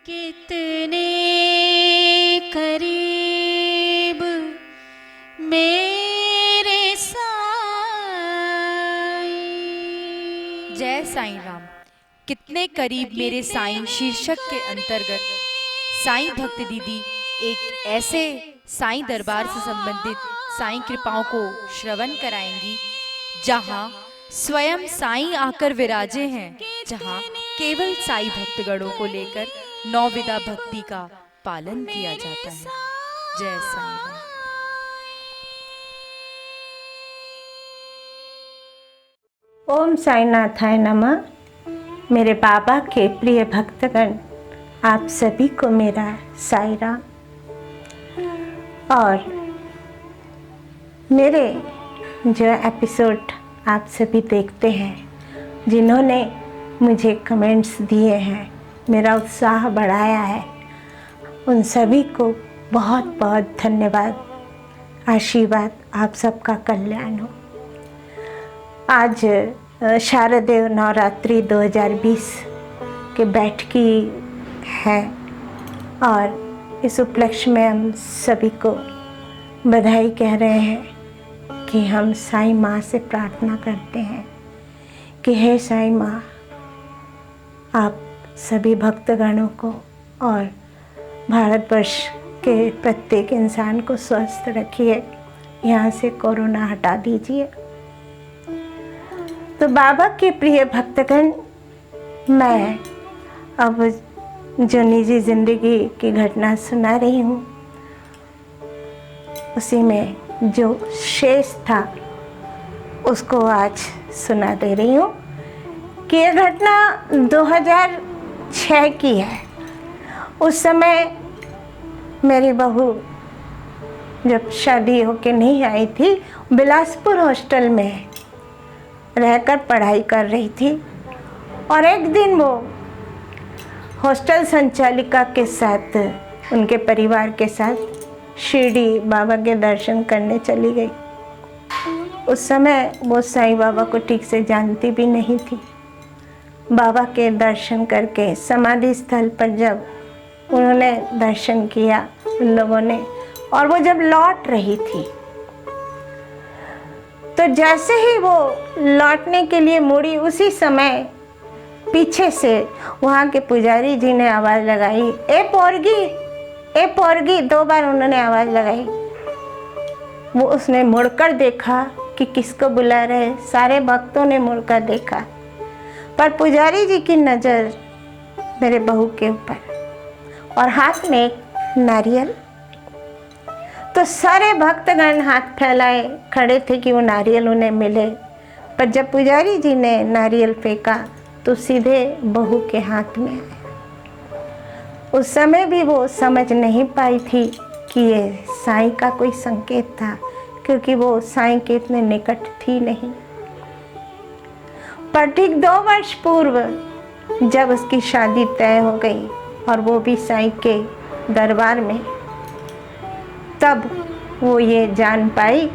कितने करीब मेरे साईं। जय साईं राम। कितने करीब मेरे साईं शीर्षक के अंतर्गत साईं भक्त दीदी एक ऐसे साईं दरबार से संबंधित साईं कृपाओं को श्रवण कराएंगी जहां स्वयं साईं आकर विराजे हैं, जहां केवल साईं भक्तगणों को लेकर नौविधा भक्ति का पालन किया जाता है। जय साईं राम। ओम साईनाथाय नमः। मेरे बाबा के प्रिय भक्तगण, आप सभी को मेरा साईं राम। और मेरे जो एपिसोड आप सभी देखते हैं, जिन्होंने मुझे कमेंट्स दिए हैं, मेरा उत्साह बढ़ाया है, उन सभी को बहुत बहुत धन्यवाद। आशीर्वाद आप सबका कल्याण हो। आज शारदेय नवरात्रि 2020 के बैठकी है और इस उपलक्ष्य में हम सभी को बधाई कह रहे हैं कि हम साईं माँ से प्रार्थना करते हैं कि हे साईं माँ, आप सभी भक्तगणों को और भारतवर्ष के प्रत्येक इंसान को स्वस्थ रखिए, यहाँ से कोरोना हटा दीजिए। तो बाबा के प्रिय भक्तगण, मैं अब जो निजी ज़िंदगी की घटना सुना रही हूँ, उसी में जो शेष था उसको आज सुना दे रही हूँ कि यह घटना 2006 की है। उस समय मेरी बहू जब शादी होके नहीं आई थी, बिलासपुर हॉस्टल में रहकर पढ़ाई कर रही थी और एक दिन वो हॉस्टल संचालिका के साथ, उनके परिवार के साथ शिरडी बाबा के दर्शन करने चली गई। उस समय वो साईं बाबा को ठीक से जानती भी नहीं थी। बाबा के दर्शन करके समाधि स्थल पर जब उन्होंने दर्शन किया उन लोगों ने, और वो जब लौट रही थी, तो जैसे ही वो लौटने के लिए मुड़ी, उसी समय पीछे से वहाँ के पुजारी जी ने आवाज़ लगाई, ए पोरगी, ए पोरगी। 2 बार उन्होंने आवाज़ लगाई। वो उसने मुड़कर देखा कि किसको बुला रहे। सारे भक्तों ने मुड़कर देखा, पर पुजारी जी की नज़र मेरे बहू के ऊपर और हाथ में एक नारियल। तो सारे भक्तगण हाथ फैलाए खड़े थे कि वो नारियल उन्हें मिले, पर जब पुजारी जी ने नारियल फेंका तो सीधे बहू के हाथ में आया। उस समय भी वो समझ नहीं पाई थी कि ये साईं का कोई संकेत था, क्योंकि वो साईं के इतने निकट थी नहीं। पर ठीक 2 वर्ष पूर्व जब उसकी शादी तय हो गई और वो भी साईं के दरबार में, तब वो ये जान पाई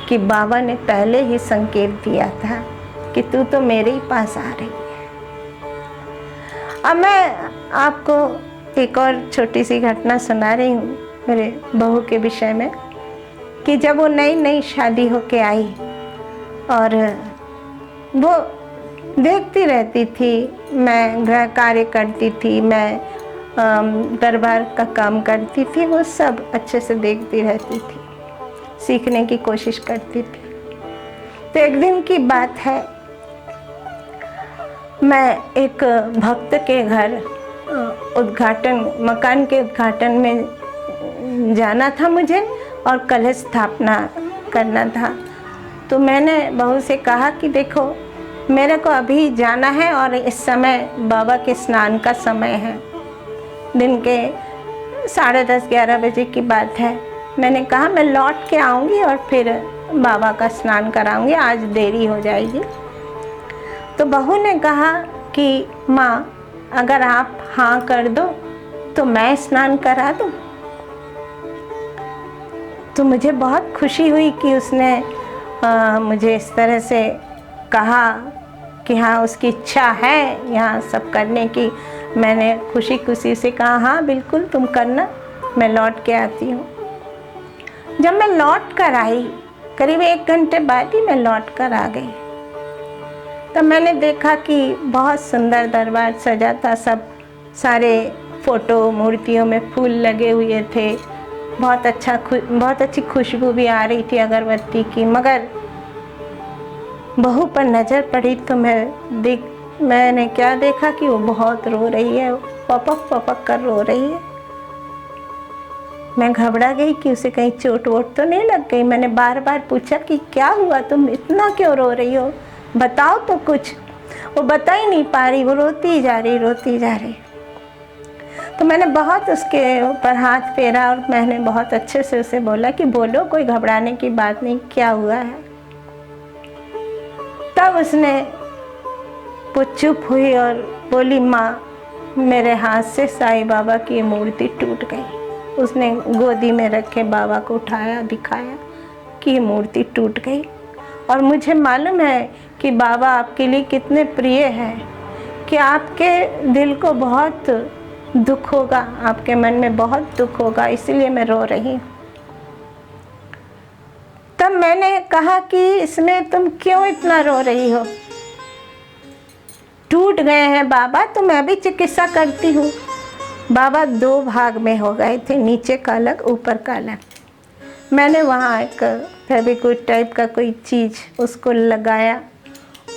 कि बाबा ने पहले ही संकेत दिया था कि तू तो मेरे ही पास आ रही है। अब मैं आपको एक और छोटी सी घटना सुना रही हूँ मेरे बहू के विषय में, कि जब वो नई नई शादी होके आई और वो देखती रहती थी, मैं गृह कार्य करती थी, मैं दरबार का काम करती थी, वो सब अच्छे से देखती रहती थी, सीखने की कोशिश करती थी। तो एक दिन की बात है, मैं एक भक्त के घर उद्घाटन, मकान के उद्घाटन में जाना था मुझे और कलश स्थापना करना था। तो मैंने बहू से कहा कि देखो, मेरे को अभी जाना है और इस समय बाबा के स्नान का समय है, दिन के 10:30-11 बजे की बात है। मैंने कहा मैं लौट के आऊँगी और फिर बाबा का स्नान कराऊँगी, आज देरी हो जाएगी। तो बहू ने कहा कि माँ, अगर आप हाँ कर दो तो मैं स्नान करा दूँ। तो मुझे बहुत खुशी हुई कि उसने मुझे इस तरह से कहा कि हाँ, उसकी इच्छा है यहाँ सब करने की। मैंने खुशी खुशी से कहा हाँ बिल्कुल तुम करना, मैं लौट के आती हूँ। जब मैं लौट कर आई, करीब 1 घंटे बाद ही मैं लौट कर आ गई, तब मैंने देखा कि बहुत सुंदर दरबार सजा था। सब सारे फ़ोटो मूर्तियों में फूल लगे हुए थे। बहुत अच्छी खुशबू भी आ रही थी अगरबत्ती की। मगर बहू पर नज़र पड़ी तो मैंने क्या देखा कि वो बहुत रो रही है, पपक पपक कर रो रही है। मैं घबरा गई कि उसे कहीं चोट वोट तो नहीं लग गई। मैंने बार बार पूछा कि क्या हुआ, तुम इतना क्यों रो रही हो, बताओ तो कुछ। वो बता ही नहीं पा रही, वो रोती जा रही। तो मैंने बहुत उसके ऊपर हाथ फेरा और मैंने बहुत अच्छे से उसे बोला कि बोलो, कोई घबराने की बात नहीं, क्या हुआ है। तब उसने वो चुप हुई और बोली माँ, मेरे हाथ से साईं बाबा की मूर्ति टूट गई। उसने गोदी में रखे बाबा को उठाया, दिखाया कि ये मूर्ति टूट गई। और मुझे मालूम है कि बाबा आपके लिए कितने प्रिय हैं, कि आपके दिल को बहुत दुख होगा, आपके मन में बहुत दुख होगा, इसलिए मैं रो रही हूँ। तब मैंने कहा कि इसमें तुम क्यों इतना रो रही हो, टूट गए हैं बाबा तो मैं भी चिकित्सा करती हूँ। बाबा 2 भाग में हो गए थे, नीचे का अलग ऊपर का अलग। मैंने वहाँ एक फेविक्विक टाइप का कोई चीज़ उसको लगाया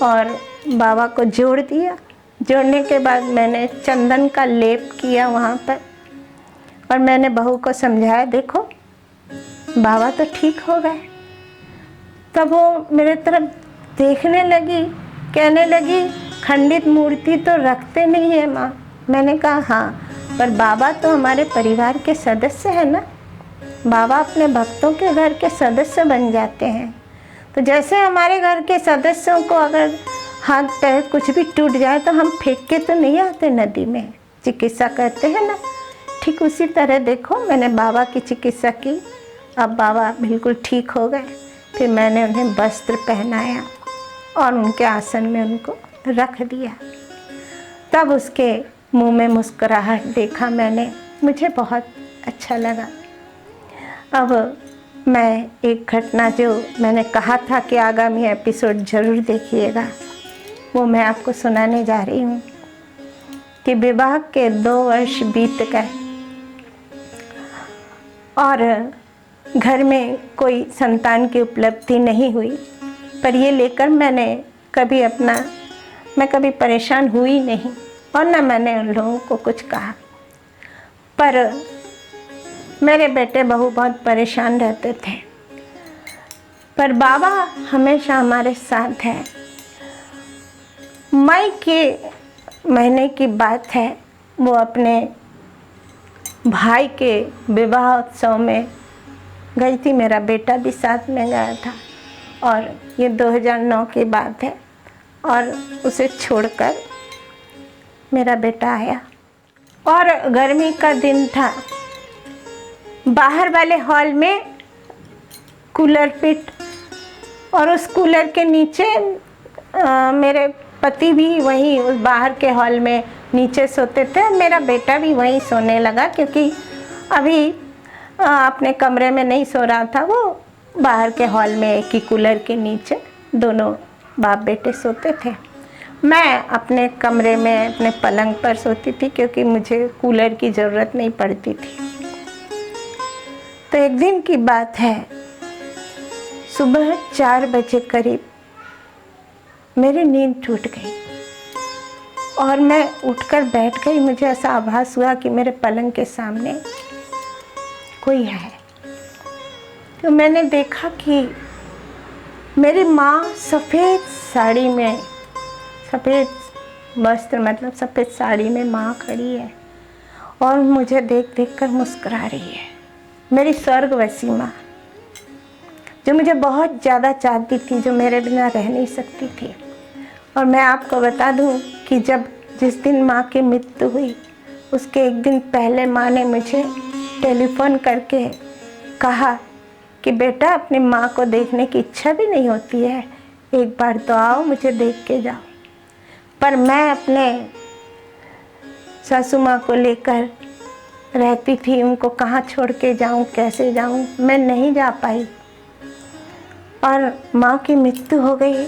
और बाबा को जोड़ दिया। जोड़ने के बाद मैंने चंदन का लेप किया वहाँ पर और मैंने बहू को समझाया, देखो बाबा तो ठीक हो गए। तब वो मेरे तरफ देखने लगी, कहने लगी खंडित मूर्ति तो रखते नहीं है माँ। मैंने कहा हाँ, पर बाबा तो हमारे परिवार के सदस्य हैं ना, बाबा अपने भक्तों के घर के सदस्य बन जाते हैं। तो जैसे हमारे घर के सदस्यों को अगर हाथ पैर कुछ भी टूट जाए तो हम फेंक के तो नहीं आते नदी में, चिकित्सा करते हैं ना। ठीक उसी तरह देखो मैंने बाबा की चिकित्सा की, अब बाबा बिल्कुल ठीक हो गए। फिर मैंने उन्हें वस्त्र पहनाया और उनके आसन में उनको रख दिया। तब उसके मुंह में मुस्कुराहट देखा मैंने, मुझे बहुत अच्छा लगा। अब मैं एक घटना जो मैंने कहा था कि आगामी एपिसोड ज़रूर देखिएगा, वो मैं आपको सुनाने जा रही हूँ कि विवाह के 2 वर्ष बीत गए और घर में कोई संतान की उपलब्धि नहीं हुई। पर ये लेकर मैं कभी परेशान हुई नहीं और न मैंने उन लोगों को कुछ कहा। पर मेरे बेटे बहू बहुत परेशान रहते थे, पर बाबा हमेशा हमारे साथ है। मई के महीने की बात है, वो अपने भाई के विवाह उत्सव में गई थी, मेरा बेटा भी साथ में गया था और ये 2009 की बात है। और उसे छोड़कर मेरा बेटा आया और गर्मी का दिन था। बाहर वाले हॉल में कूलर फिट और उस कूलर के नीचे मेरे पति भी वहीं उस बाहर के हॉल में नीचे सोते थे। मेरा बेटा भी वहीं सोने लगा क्योंकि अभी अपने कमरे में नहीं सो रहा था, वो बाहर के हॉल में एक ही कूलर के नीचे दोनों बाप बेटे सोते थे। मैं अपने कमरे में अपने पलंग पर सोती थी क्योंकि मुझे कूलर की ज़रूरत नहीं पड़ती थी। तो एक दिन की बात है, सुबह 4 बजे करीब मेरी नींद टूट गई और मैं उठकर बैठ गई। मुझे ऐसा आभास हुआ कि मेरे पलंग के सामने कोई है। तो मैंने देखा कि मेरी माँ सफ़ेद साड़ी में, सफ़ेद वस्त्र मतलब सफ़ेद साड़ी में माँ खड़ी है और मुझे देख देख कर मुस्कुरा रही है। मेरी स्वर्गवासी माँ जो मुझे बहुत ज़्यादा चाहती थी, जो मेरे बिना रह नहीं सकती थी। और मैं आपको बता दूं कि जिस दिन माँ की मृत्यु हुई उसके एक दिन पहले माँ ने मुझे टेलीफोन करके कहा कि बेटा अपनी माँ को देखने की इच्छा भी नहीं होती है, एक बार तो आओ मुझे देख के जाओ। पर मैं अपने सासू माँ को लेकर रहती थी, उनको कहाँ छोड़ के जाऊँ, कैसे जाऊँ, मैं नहीं जा पाई। और माँ की मृत्यु हो गई,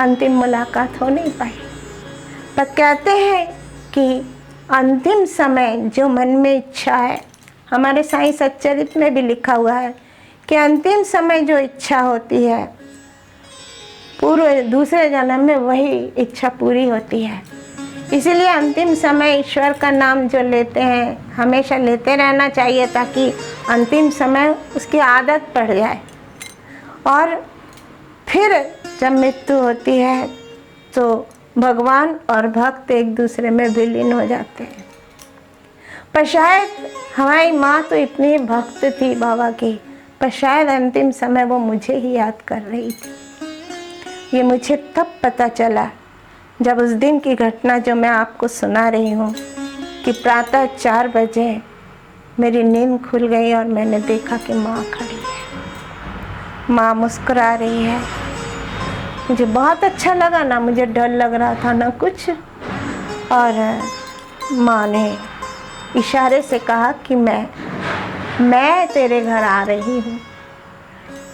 अंतिम मुलाकात हो नहीं पाई। पर कहते हैं कि अंतिम समय जो मन में इच्छा है, हमारे साईं सच्चरित में भी लिखा हुआ है कि अंतिम समय जो इच्छा होती है पूर्व दूसरे जन्म में वही इच्छा पूरी होती है। इसीलिए अंतिम समय ईश्वर का नाम जो लेते हैं हमेशा लेते रहना चाहिए, ताकि अंतिम समय उसकी आदत पड़ जाए। और फिर जब मृत्यु होती है तो भगवान और भक्त एक दूसरे में विलीन हो जाते हैं। पर शायद हमारी माँ तो इतनी भक्त थी बाबा की, पर शायद अंतिम समय वो मुझे ही याद कर रही थी। ये मुझे तब पता चला जब उस दिन की घटना जो मैं आपको सुना रही हूँ कि प्रातः 4 बजे मेरी नींद खुल गई और मैंने देखा कि माँ खड़ी है, माँ मुस्कुरा रही है। मुझे बहुत अच्छा लगा, ना मुझे डर लग रहा था ना कुछ। और माँ ने इशारे से कहा कि मैं तेरे घर आ रही हूँ।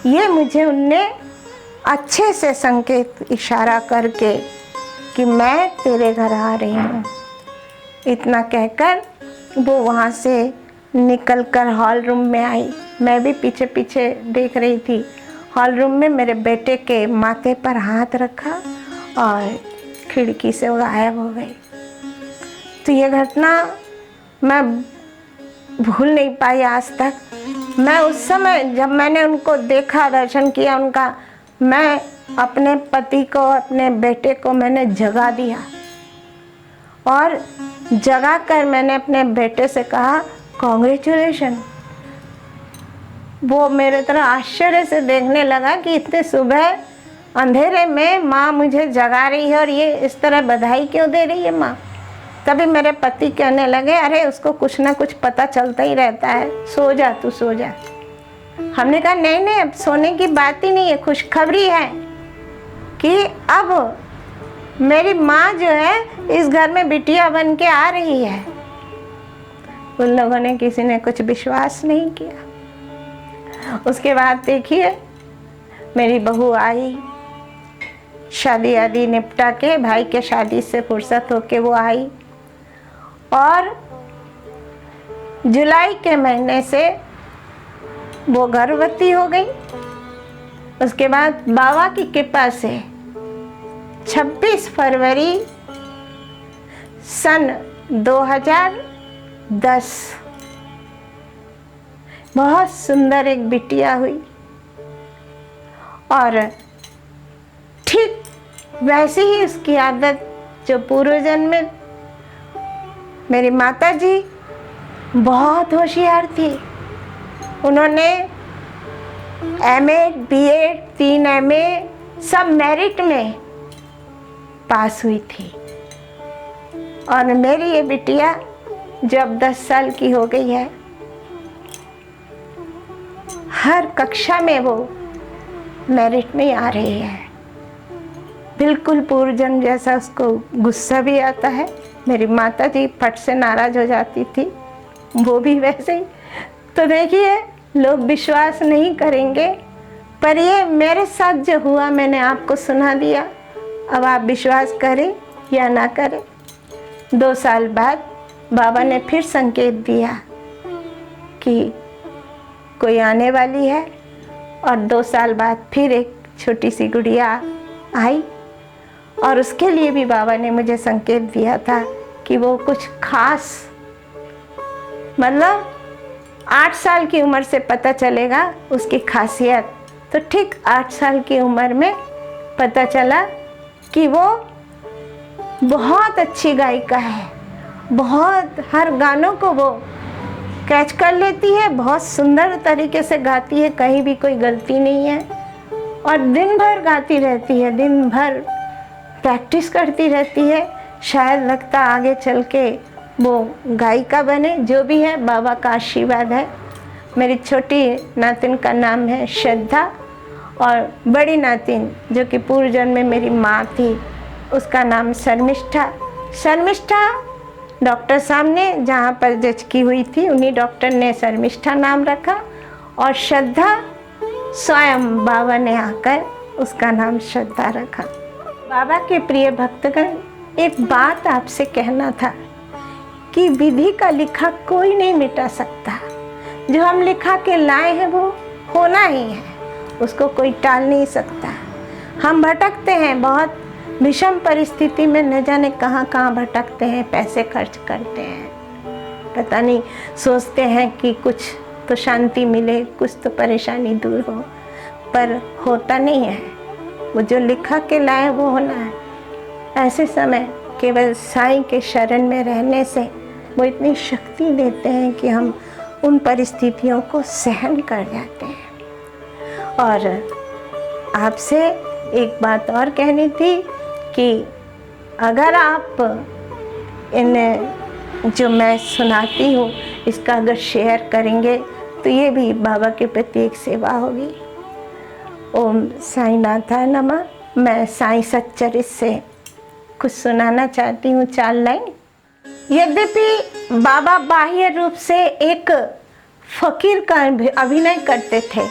ये मुझे उनने अच्छे से संकेत इशारा करके कि मैं तेरे घर आ रही हूँ, इतना कहकर वो वहाँ से निकलकर हॉल रूम में आई। मैं भी पीछे पीछे देख रही थी। हॉल रूम में मेरे बेटे के माथे पर हाथ रखा और खिड़की से वो गायब हो गई। तो ये घटना मैं भूल नहीं पाई आज तक। मैं उस समय जब मैंने उनको देखा, दर्शन किया उनका, मैं अपने पति को, अपने बेटे को मैंने जगा दिया और जगा कर मैंने अपने बेटे से कहा कॉन्ग्रेचुलेशन। वो मेरे तरह आश्चर्य से देखने लगा कि इतने सुबह अंधेरे में माँ मुझे जगा रही है और ये इस तरह बधाई क्यों दे रही है माँ। तभी मेरे पति कहने लगे, अरे उसको कुछ ना कुछ पता चलता ही रहता है, सो जा तू, सो जा। हमने कहा नहीं, अब सोने की बात ही नहीं है, खुशखबरी है कि अब मेरी माँ जो है इस घर में बिटिया बन के आ रही है। उन लोगों ने किसी ने कुछ विश्वास नहीं किया। उसके बाद देखिए मेरी बहू आई, शादी आदि निपटा के, भाई के शादी से फुर्सत होके वो आई और जुलाई के महीने से वो गर्भवती हो गई। उसके बाद बाबा की कृपा से 26 फरवरी सन 2010 बहुत सुंदर एक बिटिया हुई। और ठीक वैसे ही उसकी आदत जो पूर्व जन्म में मेरी माता जी बहुत होशियार थी। उन्होंने MA BA 3 MA सब मेरिट में पास हुई थी। और मेरी ये बिटिया जब 10 साल की हो गई है, हर कक्षा में वो मेरिट में आ रही है। बिल्कुल पूर्व जन्म जैसा उसको गुस्सा भी आता है। मेरी माता जी फट से नाराज हो जाती थी, वो भी वैसे ही। तो देखिए लोग विश्वास नहीं करेंगे, पर ये मेरे साथ जो हुआ मैंने आपको सुना दिया। अब आप विश्वास करें या ना करें, 2 साल बाद बाबा ने फिर संकेत दिया कि कोई आने वाली है। और 2 साल बाद फिर एक छोटी सी गुड़िया आई और उसके लिए भी बाबा ने मुझे संकेत दिया था कि वो कुछ खास, मतलब 8 साल की उम्र से पता चलेगा उसकी खासियत। तो ठीक 8 साल की उम्र में पता चला कि वो बहुत अच्छी गायिका है, बहुत हर गानों को वो कैच कर लेती है, बहुत सुंदर तरीके से गाती है, कहीं भी कोई गलती नहीं है। और दिन भर गाती रहती है, दिन भर प्रैक्टिस करती रहती है। शायद लगता आगे चल के वो गायिका बने। जो भी है बाबा का आशीर्वाद है। मेरी छोटी नातिन का नाम है श्रद्धा और बड़ी नातिन जो कि पूर्व जन्म में मेरी माँ थी उसका नाम शर्मिष्ठा। शर्मिष्ठा डॉक्टर साहब ने जहाँ पर जचकी हुई थी उन्हीं डॉक्टर ने शर्मिष्ठा नाम रखा और श्रद्धा स्वयं बाबा ने आकर उसका नाम श्रद्धा रखा। बाबा के प्रिय भक्तगण, एक बात आपसे कहना था कि विधि का लिखा कोई नहीं मिटा सकता। जो हम लिखा के लाए हैं वो होना ही है, उसको कोई टाल नहीं सकता। हम भटकते हैं, बहुत विषम परिस्थिति में न जाने कहाँ कहाँ भटकते हैं, पैसे खर्च करते हैं, पता नहीं सोचते हैं कि कुछ तो शांति मिले, कुछ तो परेशानी दूर हो, पर होता नहीं है। वो जो लिखा के लाए वो होना है। ऐसे समय केवल साईं के शरण में रहने से वो इतनी शक्ति देते हैं कि हम उन परिस्थितियों को सहन कर जाते हैं। और आपसे एक बात और कहनी थी कि अगर आप इन जो मैं सुनाती हूँ इसका अगर शेयर करेंगे तो ये भी बाबा के प्रति एक सेवा होगी। ओम साईं नाथाय नमः। मैं साईं सच्चरित से कुछ सुनाना चाहती हूँ 4 लाइन। यद्यपि बाबा बाह्य रूप से एक फकीर का अभिनय करते थे,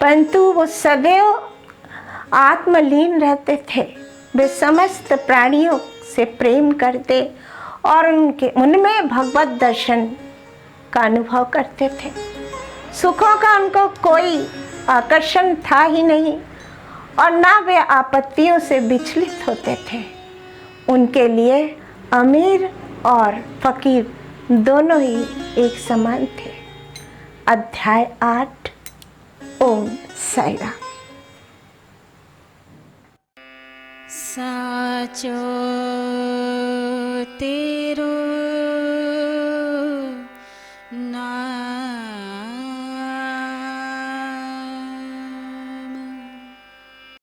परंतु वो सदैव आत्मलीन रहते थे। वे समस्त प्राणियों से प्रेम करते और उनमें भगवत दर्शन का अनुभव करते थे। सुखों का उनको कोई आकर्षण था ही नहीं और ना वे आपत्तियों से विचलित होते थे। उनके लिए अमीर और फकीर दोनों ही एक समान थे। अध्याय 8। ओम साई राम। साचो तेरो ना